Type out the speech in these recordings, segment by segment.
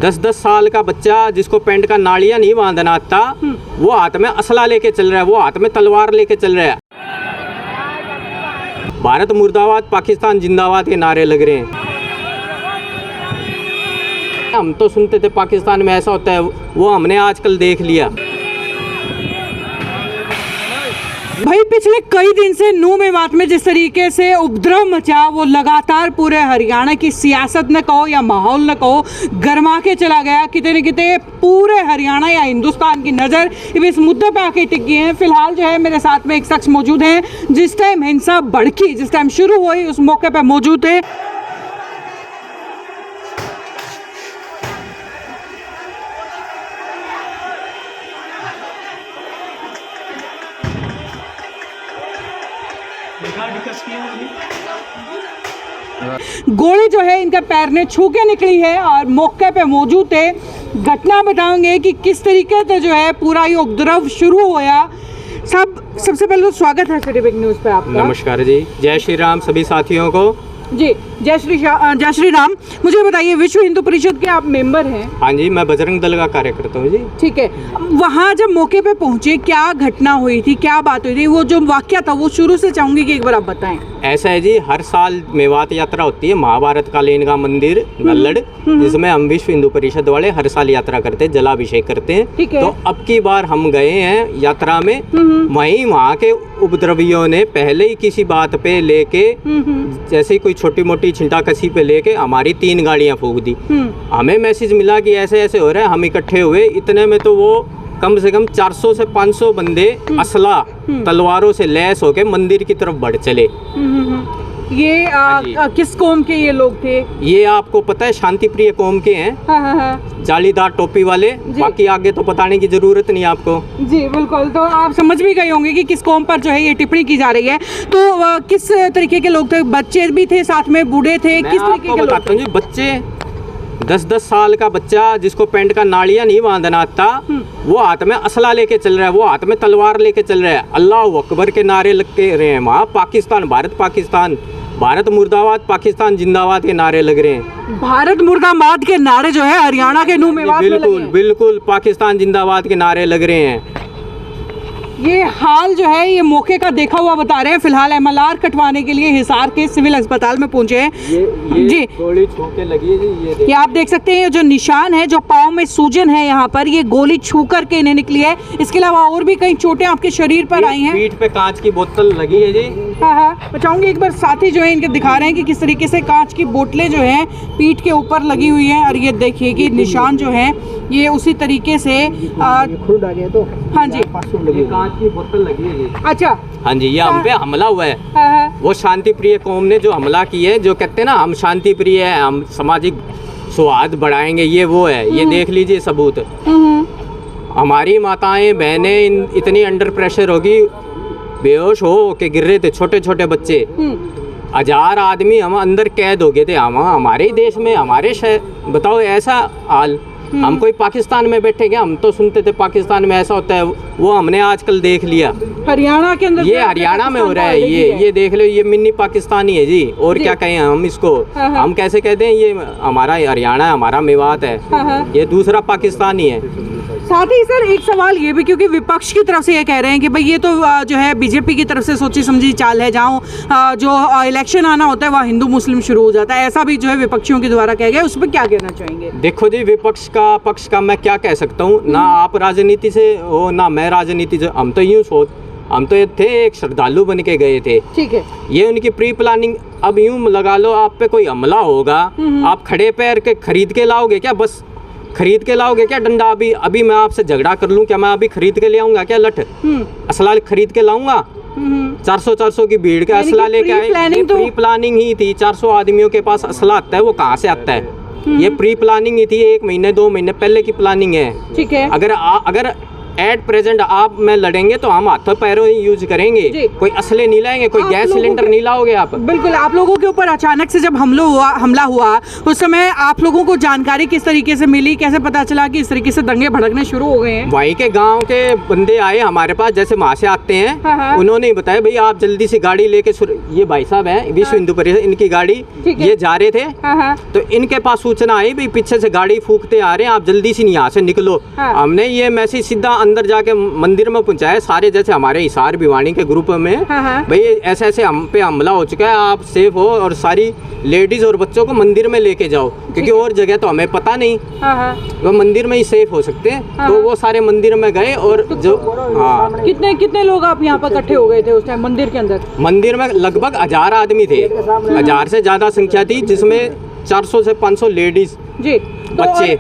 10-10 साल का बच्चा जिसको पैंट का नाड़ियाँ नहीं बांधना आता, वो हाथ में असला लेके चल रहा है, वो हाथ में तलवार लेके चल रहा है। भारत मुर्दाबाद, पाकिस्तान जिंदाबाद के नारे लग रहे हैं। हम तो सुनते थे पाकिस्तान में ऐसा होता है, वो हमने आजकल देख लिया। भाई पिछले कई दिन से नूह मेवात में जिस तरीके से उपद्रव मचा, वो लगातार पूरे हरियाणा की सियासत न कहो या माहौल न कहो, गर्मा के चला गया। कितने न कितने पूरे हरियाणा या हिंदुस्तान की नज़र इस मुद्दे पे आके टिक गई है। फिलहाल जो है मेरे साथ में एक शख्स मौजूद हैं, जिस टाइम हिंसा भड़की, जिस टाइम शुरू हुई, उस मौके पर मौजूद थे। गोली जो है इनके पैर ने छू के निकली है और मौके पे मौजूद थे। घटना बताएंगे कि किस तरीके से जो है पूरा ये उपद्रव शुरू हुआ। सबसे पहले तो स्वागत है सिटी बिग न्यूज़ पे आपका। नमस्कार जी, जय श्री राम सभी साथियों को। जी जय श्री राम। मुझे बताइए, विश्व हिंदू परिषद के आप मेंबर हैं? हाँ जी, मैं बजरंग दल का कार्यकर्ता हूँ जी। ठीक है, वहाँ जब मौके पे पहुँचे क्या घटना हुई थी, क्या बात हुई थी, वो जो वाकया था वो शुरू से चाहूंगी कि एक बार आप बताएं। ऐसा है जी, हर साल मेवात यात्रा होती है, महाभारत कालीन का मंदिर नल्लड़, जिसमें हम विश्व हिंदू परिषद वाले हर साल यात्रा करते हैं, जलाभिषेक करते हैं। तो अब की बार हम गए हैं यात्रा में, वहीं वहाँ के उपद्रवियों ने पहले ही किसी बात पे लेके, जैसे कोई छोटी मोटी छिंटा कसी पे लेके हमारी 3 गाड़ियां फूंक दी। हमें मैसेज मिला कि ऐसे ऐसे हो रहा है, हम इकट्ठे हुए। इतने में तो वो कम से कम 400 से 500 बंदे असला तलवारों से लैस होके मंदिर की तरफ बढ़ चले। ये किस कौम के ये लोग थे? ये आपको पता है, शांति प्रिय कौम के हैं। हाँ। जालीदार टोपी वाले, बाकी आगे तो बताने की जरूरत नहीं आपको। जी बिल्कुल, तो आप समझ भी गए होंगे कि किस कौम पर जो है ये टिप्पणी की जा रही है। तो किस तरीके के लोग थे? बच्चे भी थे साथ में, बूढ़े थे, किस तरीके के लोग? बताता हूँ जी, बच्चे 10-10 साल का बच्चा जिसको पैंट का नाड़ियाँ नहीं बांधना आता, वो हाथ में असला लेके चल रहा है, वो हाथ में तलवार लेके चल रहा है। अल्लाह अकबर के नारे लग के रहे हैं वहाँ। पाकिस्तान, भारत पाकिस्तान, भारत मुर्दाबाद, पाकिस्तान जिंदाबाद के नारे लग रहे हैं। भारत मुर्दाबाद के नारे जो है हरियाणा के नूह मेवात में लगे हैं। बिल्कुल पाकिस्तान जिंदाबाद के नारे लग रहे हैं। ये हाल जो है ये मौके का देखा हुआ बता रहे हैं। फिलहाल MLR कटवाने के लिए हिसार के सिविल अस्पताल में पहुंचे हैं। ये जी गोली छू के लगी है जी। ये आप देख सकते हैं, जो निशान है, जो पाँव में सूजन है यहाँ पर, ये गोली छू करके इन्हें निकली है। इसके अलावा और भी कई चोटें आपके शरीर पर आई हैं। पीठ पे कांच की बोतल लगी है जी। हाँ, बचाऊंगी एक बार। साथी जो है इनके दिखा रहे हैं कि किस तरीके से कांच की बोतलें जो हैं पीठ के ऊपर लगी हुई हैं। और ये देखिए कि निशान जो है ये उसी तरीके से खुद आ गया। तो हाँ जी, कांच की बोतल लगी है जी। अच्छा हाँ जी, ये हम पे हमला हुआ है। वो शांति प्रिय कौम ने जो हमला की है, जो कहते हैं ना हम शांति प्रिय है, हम सामाजिक सौहार्द बढ़ाएंगे, ये वो है। ये देख लीजिए सबूत। हमारी माताएं बहनें इतनी अंडर प्रेशर होगी, बेहोश हो के गिर रहे थे छोटे छोटे बच्चे। 1000 आदमी हम अंदर कैद हो गए थे। हम हमारे ही देश में, हमारे शहर, बताओ ऐसा हाल। हम कोई पाकिस्तान में बैठे क्या? हम तो सुनते थे पाकिस्तान में ऐसा होता है, वो हमने आजकल देख लिया। हरियाणा के अंदर, ये हरियाणा में हो रहा है। ये देख लो, ये मिनी पाकिस्तानी है जी। और क्या कहें हम इसको? हम कैसे कहते हैं? ये हमारा हरियाणा है, हमारा मेवात है, ये दूसरा पाकिस्तानी है। साथ ही सर एक सवाल ये भी, क्योंकि विपक्ष की तरफ से ये कह रहे हैं कि भाई ये तो जो है बीजेपी की तरफ से सोची समझी चाल है, जहाँ जो इलेक्शन आना होता है वहाँ हिंदू मुस्लिम शुरू हो जाता है, ऐसा भी जो है विपक्षियों के द्वारा कहा गया। उस पर क्या कहना चाहेंगे? देखो जी, विपक्ष का पक्ष का मैं क्या कह सकता हूँ? ना आप राजनीति से हो, ना मैं राजनीति से। हम तो ये थे, एक श्रद्धालु बन के गए थे। ठीक है, ये उनकी प्री प्लानिंग। अब यूं लगा लो, आप पे कोई हमला होगा, आप खड़े पैर के खरीद के लाओगे क्या? बस खरीद के लाओगे क्या डंडा? अभी मैं आपसे झगड़ा कर लूं क्या? मैं अभी खरीद के ले आऊंगा क्या लठ? असला खरीद के लाऊंगा? 400 की भीड़ के असला लेके आए। प्री प्लानिंग ही थी। 400 आदमियों के पास असला आता है, वो कहाँ से आता है? ये प्री प्लानिंग ही थी, 1 महीने 2 महीने पहले की प्लानिंग है। ठीक है, अगर एट प्रेजेंट आप मैं लड़ेंगे तो हम हाथों पैरों ही यूज करेंगे, जी। कोई असले नहीं लाएंगे, कोई आप गैस लोगों सिलेंडर के- नहीं लाओगे आप। बिल्कुल, आप लोगों के ऊपर अचानक से जब हमला हुआ उस समय आप लोगों को जानकारी किस तरीके से मिली, कैसे पता चला कि इस तरीके से दंगे भड़कने शुरू हो गए हैं? वहीं के गांव के बंदे आए हमारे पास, जैसे वहाँ से आते हैं, हाँ, हाँ। उन्होंने ही बताया भाई आप जल्दी से गाड़ी लेके ये भाई साहब हैं विश्व हिंदू परिषद, इनकी गाड़ी, ठीक है। ये जा रहे थे, हाँ, हाँ। तो इनके पास सूचना आई भाई पीछे से गाड़ी फूकते आ रहे हैं, आप जल्दी से यहाँ से निकलो। हाँ। हमने ये मैसेज सीधा अंदर जाके मंदिर में पहुंचाया सारे, जैसे हमारे हिसार भिवानी के ग्रुप में, हाँ, हाँ। भाई ऐसे ऐसे हम पे हमला हो चुका है, आप सेफ हो और सारी लेडीज और बच्चों को मंदिर में लेके जाओ, क्योंकि और जगह तो हमें पता नहीं, हाँ, हाँ। वो मंदिर में ही सेफ हो सकते हैं। हाँ। तो वो सारे मंदिर में गए और जो हाँ कितने कितने लोग आप यहाँ पर इकट्ठे हो गए थे उस टाइम मंदिर के अंदर? मंदिर में लगभग 1000 आदमी थे, 1000 से ज्यादा संख्या थी, जिसमें 400 से 500 लेडीज जी। तो बच्चे।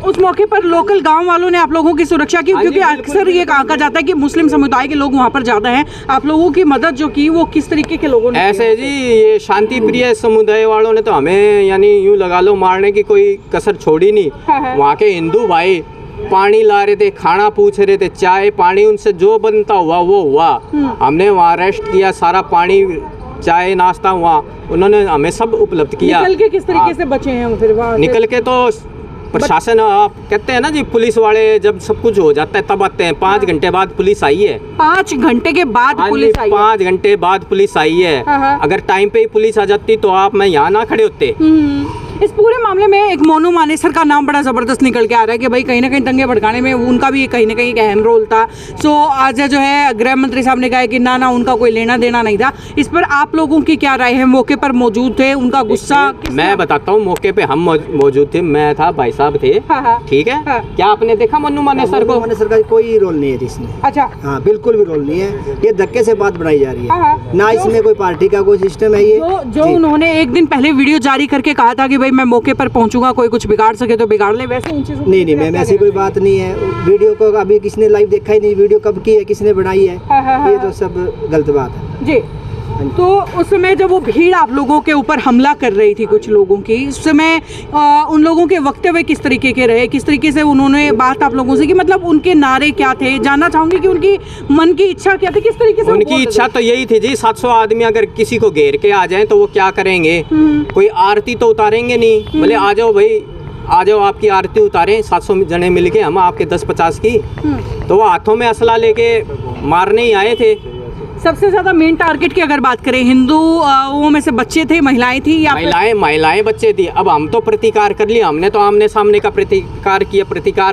उस मौके पर लोकल गांव वालों ने आप लोगों की सुरक्षा की, हाँ जी, क्योंकि बिल्कुल, अक्सर ये कहा जाता है कि मुस्लिम समुदाय के लोग वहाँ पर ज्यादा हैं, आप लोगों की मदद जो की वो किस तरीके के लोगों ने ऐसे जी, ये शांति प्रिय समुदाय वालों ने तो हमें यानी यूं लगा लो मारने की कोई कसर छोड़ी नहीं। हाँ, हाँ। वहाँ के हिंदू भाई पानी ला रहे थे, खाना पूछ रहे थे, चाय पानी उनसे जो बनता हुआ वो हुआ। हमने वहाँ रेस्ट किया, सारा पानी चाय नाश्ता हुआ, उन्होंने हमें सब उपलब्ध किया। निकल के किस तरीके से बचे हैं फिर वहाँ से? निकल के तो प्रशासन, आप कहते हैं ना जी, पुलिस वाले जब सब कुछ हो जाता है तब आते हैं। 5 घंटे बाद पुलिस आई है। 5 घंटे के बाद पुलिस आई है? 5 घंटे बाद पुलिस आई है। हाँ, हाँ। अगर टाइम पे ही पुलिस आ जाती तो आप मैं यहाँ ना खड़े होते। इस पूरे मामले में एक मोनू मानेसर का नाम बड़ा ज़बरदस्त निकल के आ रहा है कि भाई कहीं ना कहीं दंगे भड़काने में उनका भी कहीं ना कहीं एक अहम रोल था। सो आज जो है गृह मंत्री साहब ने कहा है कि ना उनका कोई लेना देना नहीं था। इस पर आप लोगों की क्या राय है? मौके पर मौजूद थे, उनका गुस्सा मैं बताता हूँ, मौके पे हम मौजूद थे, मैं था, भाई साहब थे। हाँ, हाँ। ठीक है। हाँ। क्या आपने देखा मन्नू मानेसर को? मन्नू मानेसर का कोई रोल नहीं है इसमें। अच्छा। हाँ, बिल्कुल भी रोल नहीं है, ये धक्के से बात बढ़ाई जा रही हाँ, है। हाँ। ना इसमें कोई पार्टी का कोई सिस्टम है। ये जो उन्होंने एक दिन पहले वीडियो जारी करके कहा था कि भाई मैं मौके पर पहुंचूंगा, कोई कुछ बिगाड़ सके तो बिगाड़ ले, वैसे इन चीजों नहीं मैम, ऐसी कोई बात नहीं है। वीडियो को अभी किसने लाइव देखा ही नहीं, वीडियो कब की है, किसने बनाई है, हाँ, हाँ, ये तो सब गलत बात है जी। तो उस समय जब वो भीड़ आप लोगों के ऊपर हमला कर रही थी कुछ लोगों की, उस समय उन लोगों के वक्तव्य किस तरीके के रहे, किस तरीके से उन्होंने बात आप लोगों से की, मतलब उनके नारे क्या थे? जानना चाहूंगी कि उनकी मन की इच्छा क्या थी, किस तरीके से उनकी इच्छा तो यही थी जी, 700 आदमी अगर किसी को घेर के आ जाए तो वो क्या करेंगे? कोई आरती तो उतारेंगे नहीं, बोले आ जाओ भाई, आ जाओ आपकी आरती उतारें, 700 जने मिलके हम आपके 10-50 की। तो वो हाथों में असला लेके मारने ही आए थे। सबसे ज्यादा मेन टारगेट की अगर बात करें, हिंदुओं में से बच्चे थे, महिलाएं थी या महिलाएं बच्चे थी। अब हम तो प्रतिकार कर लिया, हमने तो आमने सामने का प्रतिकार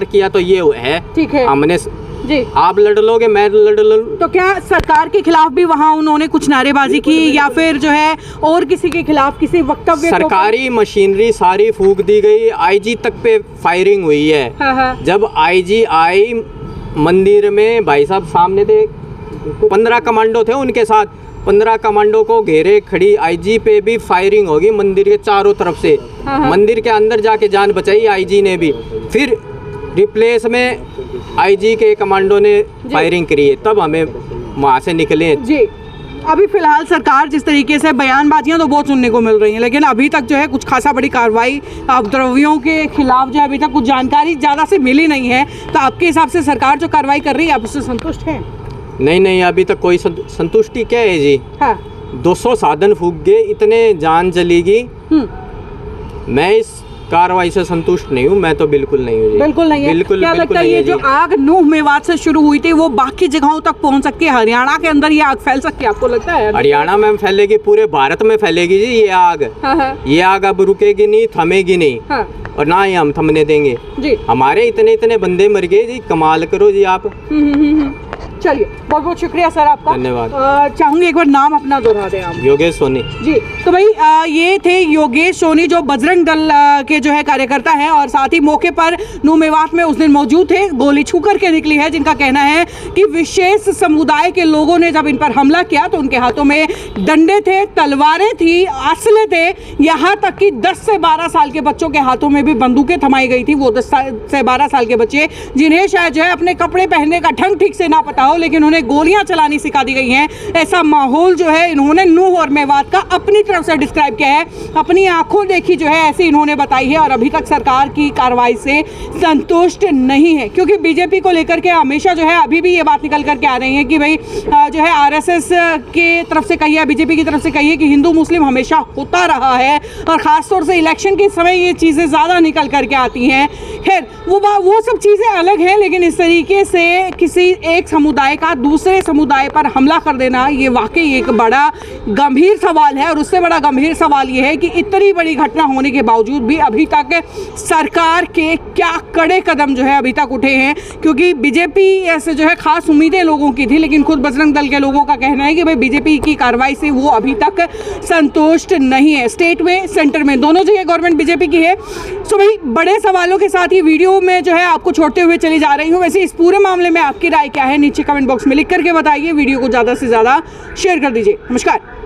किया तो ये है। ठीक है। हमने जी। आप लड़ लोगे, मैं लड़ लूं। तो क्या सरकार के खिलाफ भी वहाँ उन्होंने कुछ नारेबाजी की या फिर जो है और किसी के खिलाफ किसी वक्तव्य? सरकारी मशीनरी सारी फूंक दी गई, आईजी तक पे फायरिंग हुई है। हाँ, हाँ। जब आईजी आई मंदिर में, भाई साहब सामने थे, 15 कमांडो थे उनके साथ, 15 कमांडो को घेरे खड़ी, आईजी पे भी फायरिंग होगी मंदिर के चारों तरफ से। हाँ, हाँ। मंदिर के अंदर जाके जान बचाई आईजी ने भी, फिर रिप्लेस में आईजी के कमांडो ने फायरिंग करी है, तब हमें वहाँ से निकले जी। अभी फिलहाल सरकार जिस तरीके से बयानबाजियां तो बहुत सुनने को मिल रही हैं, लेकिन अभी तक जो है कुछ खासा बड़ी कार्रवाई उपद्रवियों के खिलाफ जो है अभी तक कुछ जानकारी ज़्यादा से मिली नहीं है। तो आपके हिसाब से सरकार जो कार्रवाई कर रही है आप उससे संतुष्ट हैं? नहीं, अभी तक कोई संतुष्टि क्या है जी? हाँ। 200 साधन फूक गए, इतने जान चलेगी। मैं इस कार्रवाई से संतुष्ट नहीं हूँ, मैं तो बिल्कुल नहीं हूँ जी। बिल्कुल नहीं है। बिल्कुल, क्या बिल्कुल लगता है ये जो जी। आग नूह मेवात से शुरू हुई थी वो बाकी जगहों तक पहुंच सकती है? हरियाणा के अंदर ये आग फैल सकती है, आपको लगता है? हरियाणा में फैलेगी, पूरे भारत में फैलेगी जी ये आग। हाँ, हाँ। ये आग अब रुकेगी नहीं, थमेगी नहीं। हाँ। और ना ही हम थमने देंगे जी। हमारे इतने बंदे मर गए जी, कमाल करो जी आप। चलिए, बहुत बहुत शुक्रिया सर आपका, धन्यवाद। चाहूंगी एक बार नाम अपना दोहरा दें आप। योगेश सोनी जी। तो भाई ये थे योगेश सोनी जो बजरंग दल के जो है कार्यकर्ता हैं और साथ ही मौके पर नूह मेवात में उस दिन मौजूद थे, गोली छू करके निकली है, जिनका कहना है कि विशेष समुदाय के लोगों ने जब इन पर हमला किया तो उनके हाथों में डंडे थे, तलवारें थी, असले थे, यहाँ तक कि 10 से 12 साल के बच्चों के हाथों में भी बंदूकें थमाई गई थी, वो 10 से 12 साल के बच्चे जिन्हें शायद जो है अपने कपड़े पहनने का ढंग ठीक से ना पता हो, लेकिन उन्हें गोलियां चलानी सिखा दी गई हैं। ऐसा माहौल जो है इन्होंने नूह और मेवात का अपनी तरफ से डिस्क्राइब किया है, अपनी आंखों देखी जो है ऐसे इन्होंने बताई है, और अभी तक सरकार की कार्रवाई से संतुष्ट नहीं है। क्योंकि बीजेपी को लेकर के हमेशा जो है अभी भी ये बात निकल करके आ रही है कि भाई जो है आरएसएस के तरफ से कही है, बीजेपी की तरफ से कही है कि हिंदू मुस्लिम हमेशा होता रहा है, और खासतौर से इलेक्शन के समय ये चीज़ें ज़्यादा निकल करके आती हैं। खैर वो सब चीज़ें अलग हैं, लेकिन इस तरीके से किसी एक समुदाय का दूसरे समुदाय पर हमला कर देना ये वाकई एक बड़ा गंभीर सवाल है। और उससे बड़ा गंभीर सवाल ये है कि इतनी बड़ी घटना होने के बावजूद भी अभी तक सरकार के क्या कड़े कदम जो है अभी तक उठे हैं। क्योंकि बीजेपी ऐसे जो है खास उम्मीदें लोगों की थी, लेकिन खुद बजरंग दल के लोगों का कहना है कि भाई बीजेपी की कार्रवाई से वो अभी तक संतुष्ट नहीं है। स्टेट में, सेंटर में, दोनों जगह गवर्नमेंट बीजेपी की है। सो भाई बड़े सवालों के साथ ही वीडियो में जो है आपको छोड़ते हुए चली जा रही हूँ। वैसे इस पूरे मामले में आपकी राय क्या है नीचे कमेंट बॉक्स में लिख करके बताइए। वीडियो को ज़्यादा से ज़्यादा शेयर कर दीजिए। नमस्कार।